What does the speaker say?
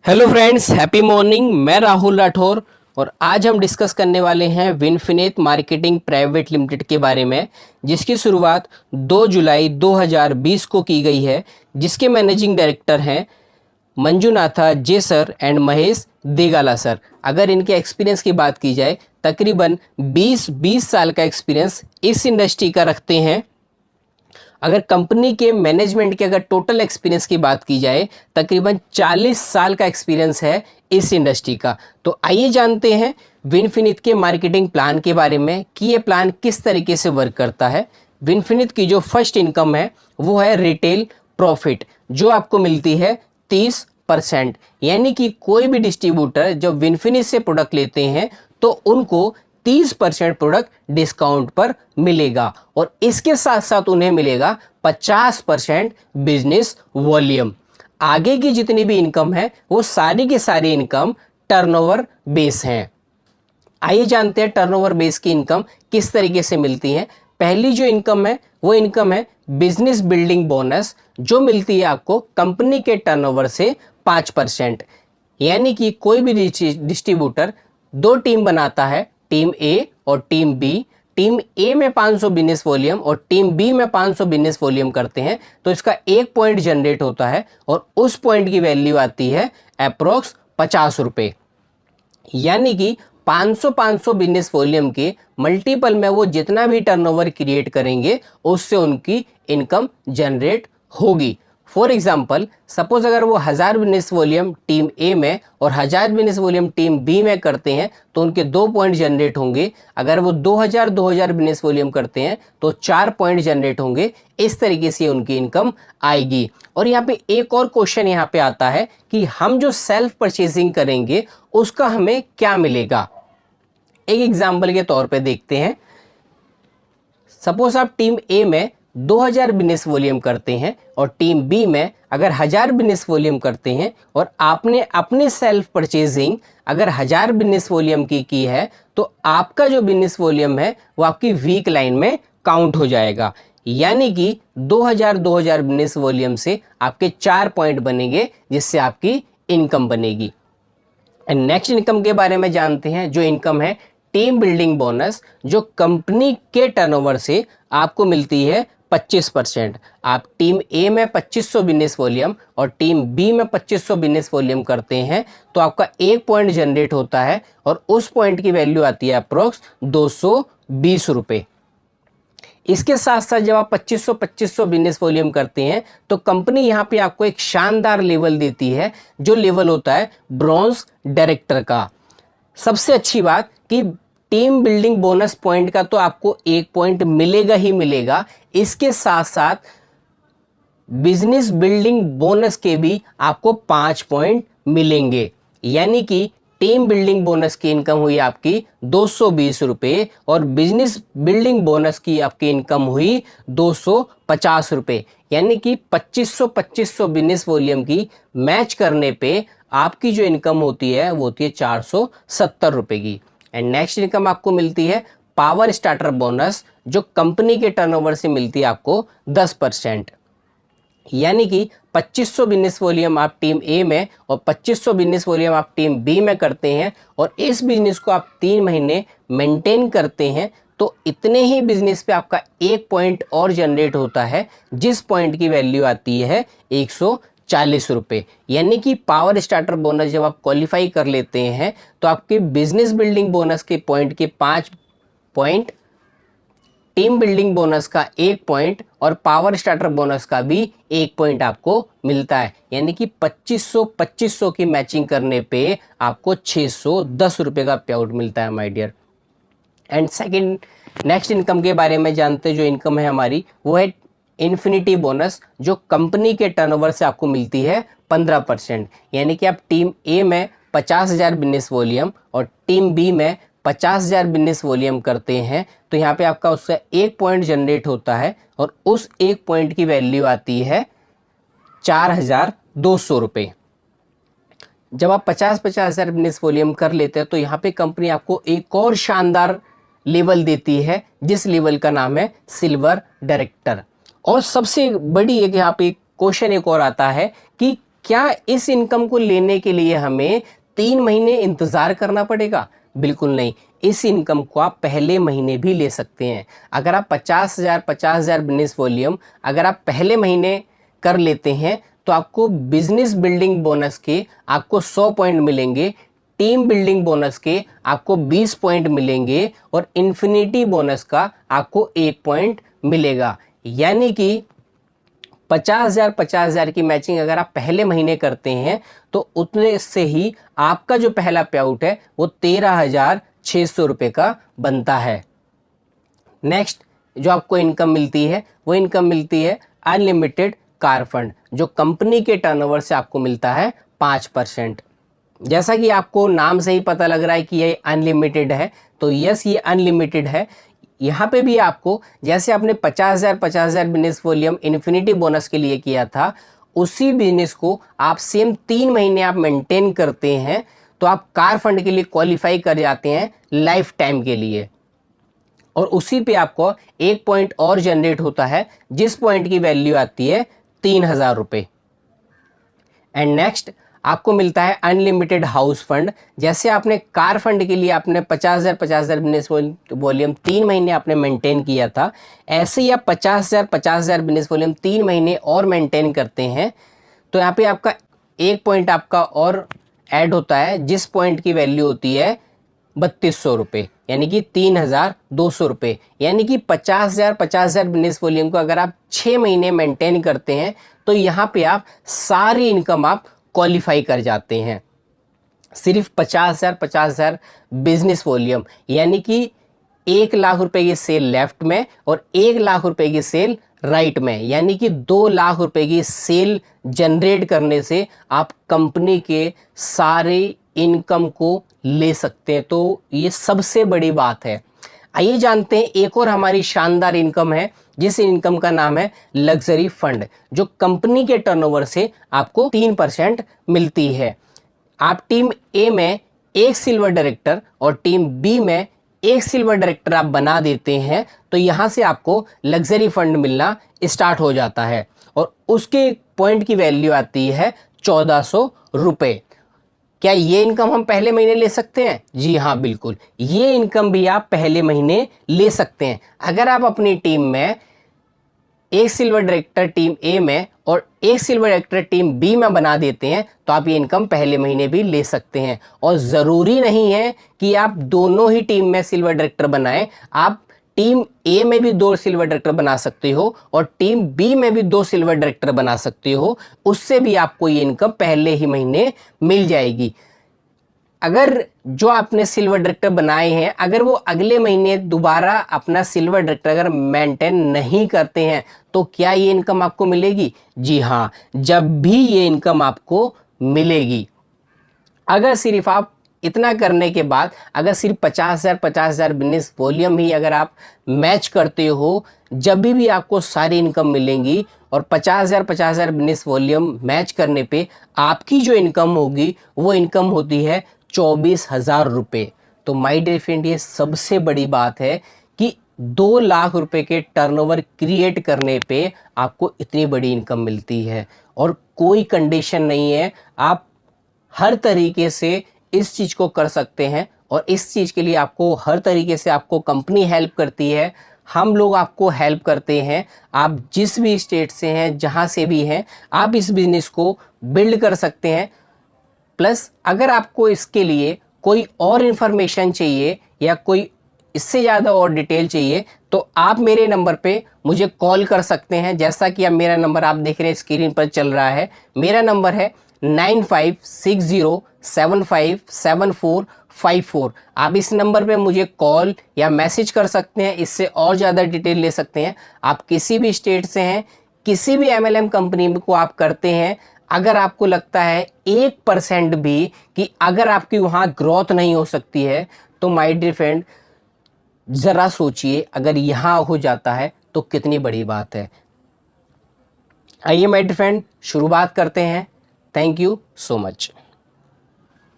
Hello friends, happy morning. मैं राहुल राठौर और आज हम डिस्कस करने वाले हैं विनफिनित मार्केटिंग प्राइवेट लिमिटेड के बारे में, जिसकी शुरुआत 2 जुलाई 2020 को की गई है, जिसके मैनेजिंग डायरेक्टर हैं मंजुनाथा जे सर एंड महेश देगाला सर। अगर इनके एक्सपीरियंस की बात की जाए, तकरीबन 20 साल का एक्सपीरियंस इस इंडस्ट्री का रखते हैं। अगर कंपनी के मैनेजमेंट के अगर टोटल एक्सपीरियंस की बात की जाए, तकरीबन 40 साल का एक्सपीरियंस है इस इंडस्ट्री का। तो आइए जानते हैं विनफिनित के मार्केटिंग प्लान के बारे में कि ये प्लान किस तरीके से वर्क करता है। विनफिनित की जो फर्स्ट इनकम है वो है रिटेल प्रॉफिट, जो आपको मिलती है 30%। यानी कि कोई भी डिस्ट्रीब्यूटर जब विनफिनिट से प्रोडक्ट लेते हैं तो उनको 30% प्रोडक्ट डिस्काउंट पर मिलेगा और इसके साथ साथ उन्हें मिलेगा 50% बिजनेस वॉल्यूम। आगे की जितनी भी इनकम है वो सारी की सारी इनकम टर्नओवर बेस हैं। आइए जानते हैं टर्नओवर बेस की इनकम किस तरीके से मिलती है। पहली जो इनकम है वो इनकम है बिजनेस बिल्डिंग बोनस, जो मिलती है आपको कंपनी के टर्नओवर से 5%। यानी कि कोई भी डिस्ट्रीब्यूटर दो टीम बनाता है, टीम ए और टीम बी। टीम ए में 500 बिजनेस वॉल्यूम और टीम बी में 500 बिजनेस वॉल्यूम करते हैं तो इसका एक पॉइंट जनरेट होता है और उस पॉइंट की वैल्यू आती है अप्रोक्स 50 रुपये। यानी कि 500 बिजनेस वॉल्यूम के मल्टीपल में वो जितना भी टर्नओवर क्रिएट करेंगे उससे उनकी इनकम जनरेट होगी। फॉर एग्जांपल, सपोज अगर वो 1000 बिजनेस वॉल्यूम टीम ए में और 1000 बिजनेस वॉल्यूम टीम बी में करते हैं तो उनके 2 पॉइंट जनरेट होंगे। अगर वो 2000 बिजनेस वॉल्यूम करते हैं तो 4 पॉइंट जनरेट होंगे। इस तरीके से उनकी इनकम आएगी। और यहाँ पे एक और क्वेश्चन यहाँ पे आता है कि हम जो सेल्फ परचेजिंग करेंगे उसका हमें क्या मिलेगा। एक एग्जाम्पल के तौर पे देखते हैं। सपोज आप टीम ए में 2000 बिजनेस वॉल्यूम करते हैं और टीम बी में अगर 1000 बिजनेस वॉल्यूम करते हैं और आपने अपने सेल्फ परचेजिंग अगर 1000 बिजनेस वॉल्यूम की है तो आपका जो बिजनेस वॉल्यूम है वो आपकी वीक लाइन में काउंट हो जाएगा। यानी कि 2000 बिजनेस वॉल्यूम से आपके 4 पॉइंट बनेंगे, जिससे आपकी इनकम बनेगी। एंड नेक्स्ट इनकम के बारे में जानते हैं, जो इनकम है टीम बिल्डिंग बोनस, जो कंपनी के टर्नओवर से आपको मिलती है 25%। आप टीम ए में 2500 बिजनेस वॉल्यूम और टीम बी में 2500 बिजनेस वॉल्यूम करते हैं तो आपका एक पॉइंट जनरेट होता है और उस पॉइंट की वैल्यू आती है अप्रोक्स 220 रुपये। इसके साथ साथ जब आप 2500 बिजनेस वॉल्यूम करते हैं तो कंपनी यहाँ पे आपको एक शानदार लेवल देती है, जो लेवल होता है ब्रॉन्ज डायरेक्टर का। सबसे अच्छी बात कि टीम बिल्डिंग बोनस पॉइंट का तो आपको एक पॉइंट मिलेगा ही मिलेगा, इसके साथ साथ बिजनेस बिल्डिंग बोनस के भी आपको 5 पॉइंट मिलेंगे। यानी कि टीम बिल्डिंग बोनस की इनकम हुई आपकी 220 रुपये और बिजनेस बिल्डिंग बोनस की आपकी इनकम हुई 250 रुपये। यानी कि 2500 बिजनेस वॉल्यूम की मैच करने पे आपकी जो इनकम होती है वो होती है 470 रुपये की। एंड नेक्स्ट इनकम आपको मिलती है पावर स्टार्टर बोनस, जो कंपनी के टर्नओवर से मिलती है आपको 10%। यानी कि 2500 बिजनेस वॉल्यूम आप टीम ए में और 2500 बिजनेस वॉल्यूम आप टीम बी में करते हैं और इस बिजनेस को आप 3 महीने मेंटेन करते हैं तो इतने ही बिजनेस पे आपका एक पॉइंट और जनरेट होता है, जिस पॉइंट की वैल्यू आती है 140 रुपये। यानी कि पावर स्टार्टर बोनस जब आप क्वालिफाई कर लेते हैं तो आपके बिजनेस बिल्डिंग बोनस के पॉइंट के 5 पॉइंट, टीम बिल्डिंग बोनस का 1 पॉइंट और पावर स्टार्टर बोनस का भी 1 पॉइंट आपको मिलता है। यानी कि 2500 की मैचिंग करने पे आपको 610 रुपये का पे आउट मिलता है my dear. And second next income के बारे में जानते हैं। जो इनकम है हमारी वो है इन्फिनिटी बोनस, जो कंपनी के टर्नओवर से आपको मिलती है 15%। यानी कि आप टीम ए में 50,000 बिजनेस वॉल्यूम और टीम बी में 50,000 बिजनेस वॉल्यूम करते हैं तो यहाँ पे आपका उससे एक पॉइंट जनरेट होता है और उस एक पॉइंट की वैल्यू आती है 4200 रुपये। जब आप 50,000 बिजनेस वॉल्यूम कर लेते हैं तो यहाँ पे कंपनी आपको एक और शानदार लेवल देती है, जिस लेवल का नाम है सिल्वर डायरेक्टर। और सबसे बड़ी एक यहाँ पे क्वेश्चन एक और आता है कि क्या इस इनकम को लेने के लिए हमें 3 महीने इंतजार करना पड़ेगा? बिल्कुल नहीं। इस इनकम को आप पहले महीने भी ले सकते हैं। अगर आप 50,000 बिजनेस वॉल्यूम अगर आप पहले महीने कर लेते हैं तो आपको बिजनेस बिल्डिंग बोनस के आपको 100 पॉइंट मिलेंगे, टीम बिल्डिंग बोनस के आपको 20 पॉइंट मिलेंगे और इन्फिनिटी बोनस का आपको 1 पॉइंट मिलेगा। यानी कि 50,000 की मैचिंग अगर आप पहले महीने करते हैं तो उतने से ही आपका जो पहला पे आउट है वो 13,600 रुपये का बनता है। नेक्स्ट जो आपको इनकम मिलती है वो इनकम मिलती है अनलिमिटेड कार फंड, जो कंपनी के टर्नओवर से आपको मिलता है 5%। जैसा कि आपको नाम से ही पता लग रहा है कि ये अनलिमिटेड है, तो यस ये अनलिमिटेड है। यहाँ पे भी आपको जैसे आपने 50,000 बिजनेस वॉल्यूम इन्फिनिटी बोनस के लिए किया था, उसी बिजनेस को आप सेम 3 महीने आप मेंटेन करते हैं तो आप कार फंड के लिए क्वालिफाई कर जाते हैं लाइफ टाइम के लिए। और उसी पे आपको 1 पॉइंट और जनरेट होता है, जिस पॉइंट की वैल्यू आती है 3,000 रुपये। एंड नेक्स्ट आपको मिलता है अनलिमिटेड हाउस फंड। जैसे आपने कार फंड के लिए आपने 50,000 बिजनेस वॉल्यूम 3 महीने आपने मेंटेन किया था, ऐसे ही आप 50,000 बिजनेस वॉल्यूम 3 महीने और मेंटेन करते हैं तो यहाँ पे आपका 1 पॉइंट आपका और ऐड होता है, जिस पॉइंट की वैल्यू होती है 3,200 रुपये, यानी कि 3,200 रुपये। यानी कि 50,000 बिजनेस वॉल्यूम को अगर आप 6 महीने मेंटेन करते हैं तो यहाँ पे आप सारी इनकम आप क्वालिफाई कर जाते हैं। सिर्फ 50,000 बिजनेस वॉल्यूम, यानी कि 1 लाख रुपए की सेल लेफ्ट में और 1 लाख रुपए की सेल राइट में, यानी कि 2 लाख रुपए की सेल जनरेट करने से आप कंपनी के सारे इनकम को ले सकते हैं। तो ये सबसे बड़ी बात है। आइए जानते हैं एक और हमारी शानदार इनकम है, जिस इनकम का नाम है लग्जरी फंड, जो कंपनी के टर्नओवर से आपको 3% मिलती है। आप टीम ए में एक सिल्वर डायरेक्टर और टीम बी में एक सिल्वर डायरेक्टर आप बना देते हैं तो यहाँ से आपको लग्जरी फंड मिलना स्टार्ट हो जाता है और उसके पॉइंट की वैल्यू आती है 1,400 रुपये। क्या ये इनकम हम पहले महीने ले सकते हैं? जी हाँ, बिल्कुल, ये इनकम भी आप पहले महीने ले सकते हैं। अगर आप अपनी टीम में एक सिल्वर डायरेक्टर टीम ए में और एक सिल्वर डायरेक्टर टीम बी में बना देते हैं तो आप ये इनकम पहले महीने भी ले सकते हैं। और ज़रूरी नहीं है कि आप दोनों ही टीम में सिल्वर डायरेक्टर बनाएं, आप टीम ए में भी 2 सिल्वर डायरेक्टर बना सकते हो और टीम बी में भी 2 सिल्वर डायरेक्टर बना सकते हो, उससे भी आपको ये इनकम पहले ही महीने मिल जाएगी। अगर जो आपने सिल्वर डायरेक्टर बनाए हैं, अगर वो अगले महीने दोबारा अपना सिल्वर डायरेक्टर अगर मेंटेन नहीं करते हैं तो क्या ये इनकम आपको मिलेगी? जी हाँ, जब भी ये इनकम आपको मिलेगी। अगर सिर्फ आप इतना करने के बाद अगर सिर्फ 50,000 बिजनेस वॉल्यूम ही अगर आप मैच करते हो, जब भी आपको सारी इनकम मिलेंगी। और 50,000 बिजनेस वॉल्यूम मैच करने पे आपकी जो इनकम होगी वो इनकम होती है 24,000 रुपये। तो माय डियर फ्रेंड, ये सबसे बड़ी बात है कि 2 लाख रुपए के टर्नओवर क्रिएट करने पे आपको इतनी बड़ी इनकम मिलती है और कोई कंडीशन नहीं है। आप हर तरीके से इस चीज़ को कर सकते हैं और इस चीज़ के लिए आपको हर तरीके से आपको कंपनी हेल्प करती है, हम लोग आपको हेल्प करते हैं। आप जिस भी स्टेट से हैं, जहाँ से भी हैं, आप इस बिज़नेस को बिल्ड कर सकते हैं। प्लस अगर आपको इसके लिए कोई और इन्फॉर्मेशन चाहिए या कोई इससे ज़्यादा और डिटेल चाहिए तो आप मेरे नंबर पे मुझे कॉल कर सकते हैं। जैसा कि अब मेरा नंबर आप देख रहे हैं स्क्रीन पर चल रहा है, मेरा नंबर है 9560757454। आप इस नंबर पे मुझे कॉल या मैसेज कर सकते हैं, इससे और ज़्यादा डिटेल ले सकते हैं। आप किसी भी स्टेट से हैं, किसी भी MLM कंपनी को आप करते हैं, अगर आपको लगता है 1% भी कि अगर आपकी वहाँ ग्रोथ नहीं हो सकती है तो माय डियर फ्रेंड ज़रा सोचिए, अगर यहाँ हो जाता है तो कितनी बड़ी बात है। आइए माय डियर फ्रेंड शुरुआत करते हैं। Thank you so much.